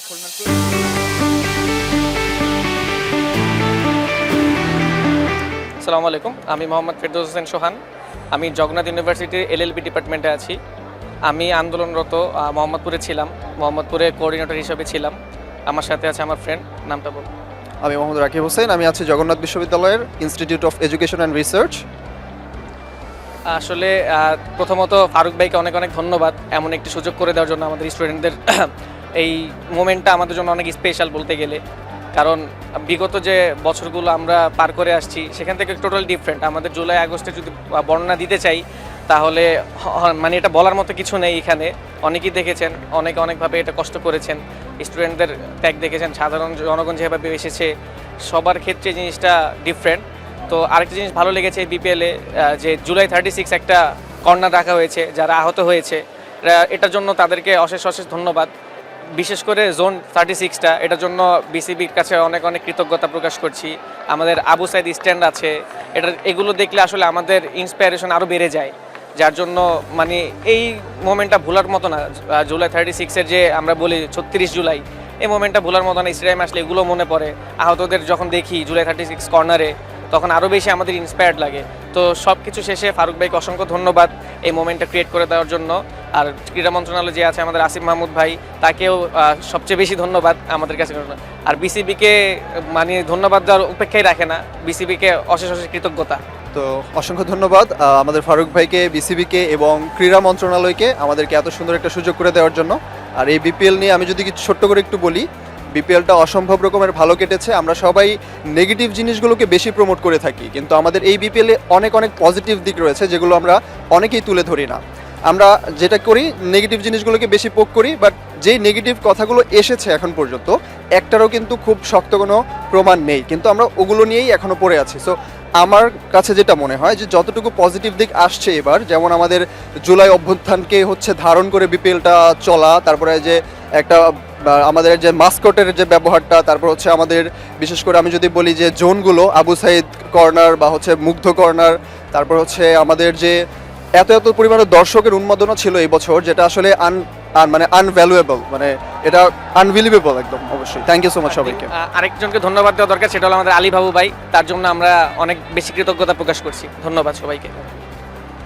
আসসালামু আলাইকুম, আমি মোহাম্মদ ফেরদৌস হোসেন সোহান। আমি জগন্নাথ ইউনিভার্সিটির এলএলবি ডিপার্টমেন্টে আছি। আমি আন্দোলনরত মোহাম্মদপুরে ছিলাম, মোহাম্মদপুরে কোঅর্ডিনেটর হিসেবে ছিলাম। আমার সাথে আছে আমার ফ্রেন্ড, নামটা বল। আমি মোহাম্মদ রাকিব হোসেন, আমি আছি জগন্নাথ বিশ্ববিদ্যালয়ের institute of education and research. আসলে প্রথমত ফারুক ভাইকে অনেক অনেক ধন্যবাদ এমন একটি সুযোগ করে দেওয়ার জন্য। আমাদের স্টুডেন্টদের এই মোমেন্টটা আমাদের জন্য অনেক স্পেশাল বলতে গেলে, কারণ বিগত যে বছরগুলো আমরা পার করে আসছি সেখান থেকে টোটাল ডিফারেন্ট। আমাদের জুলাই আগস্টে যদি বর্ণনা দিতে চাই তাহলে মানে এটা বলার মতো কিছু নেই। এখানে অনেকেই দেখেছেন, অনেকভাবে এটা কষ্ট করেছেন, স্টুডেন্টদের ত্যাগ দেখেছেন, সাধারণ জনগণ যেভাবে এসেছে, সবার ক্ষেত্রে জিনিসটা ডিফারেন্ট। তো আরেকটা জিনিস ভালো লেগেছে বিপিএলে, যে জুলাই 36 একটা কর্নার রাখা হয়েছে যারা আহত হয়েছে, এটার জন্য তাদেরকে অশেষ ধন্যবাদ। বিশেষ করে জোন 36টা, এটার জন্য বিসিবির কাছে অনেক কৃতজ্ঞতা প্রকাশ করছি। আমাদের আবু সাইদ স্ট্যান্ড আছে, এগুলো দেখলে আসলে আমাদের ইন্সপায়ারেশন আরও বেড়ে যায়, যার জন্য মানে এই মোমেন্টটা ভোলার মতো না। জুলাই 36-এর যে আমরা বলি 36 জুলাই, এই মোমেন্টটা ভোলার মতো না। স্টেডিয়ামে আসলে এগুলো মনে পড়ে। আহতদের যখন দেখি জুলাই 36 কর্নারে, তখন আরও বেশি আমাদের ইন্সপায়ার্ড লাগে। তো সব কিছু শেষে ফারুক ভাইকে অসংখ্য ধন্যবাদ এই মোমেন্টটা ক্রিয়েট করে দেওয়ার জন্য। আর ক্রীড়া মন্ত্রণালয় যে আছে আমাদের আসিফ মাহমুদ ভাই, তাকেও সবচেয়ে বেশি ধন্যবাদ আমাদের কাছে। আর বিসিবিকে মানে ধন্যবাদ দেওয়ার অপেক্ষাই রাখে না, বিসিবিকে অশেষ কৃতজ্ঞতা। তো অসংখ্য ধন্যবাদ আমাদের ফারুক ভাইকে, বিসিবিকে এবং ক্রীড়া মন্ত্রণালয়কে আমাদেরকে এত সুন্দর একটা সুযোগ করে দেওয়ার জন্য। আর এই বিপিএল নিয়ে আমি যদি কিছু ছোট্ট করে একটু বলি, বিপিএলটা অসম্ভব রকমের ভালো কেটেছে। আমরা সবাই নেগেটিভ জিনিসগুলোকে বেশি প্রমোট করে থাকি, কিন্তু আমাদের এই বিপিএলে অনেক পজিটিভ দিক রয়েছে যেগুলো আমরা অনেকেই তুলে ধরি না। আমরা যেটা করি নেগেটিভ জিনিসগুলোকে বেশি পোক করি, বাট যেই নেগেটিভ কথাগুলো এসেছে এখন পর্যন্ত একটারও কিন্তু খুব শক্ত কোনো প্রমাণ নেই, কিন্তু আমরা ওগুলো নিয়েই এখনও পড়ে আছি। সো আমার কাছে যেটা মনে হয় যে যতটুকু পজিটিভ দিক আসছে এবার, যেমন আমাদের জুলাই অভ্যুত্থানকে ধারণ করে বিপিএলটা চলা, তারপরে যে একটা আমাদের যে মাস্কটের যে ব্যবহারটা, তারপর আমাদের বিশেষ করে আমি যদি বলি যে জোনগুলো, আবু সাইদ কর্নার বা মুগ্ধ কর্নার, তারপর আমাদের যে এত পরিমাণে দর্শকের উন্মাদনা ছিল এই বছর, যেটা আসলে মানে আনভ্যালুয়েবল, মানে এটা আনবিলিভেবল একদম। অবশ্যই থ্যাংক ইউ সো মাচ সবাইকে। আরেকজনকে ধন্যবাদ দেওয়া দরকার, সেটা হলো আমাদের আলী বাবু ভাই। তার জন্য আমরা অনেক বেশি কৃতজ্ঞতা প্রকাশ করছি। ধন্যবাদ সবাইকে।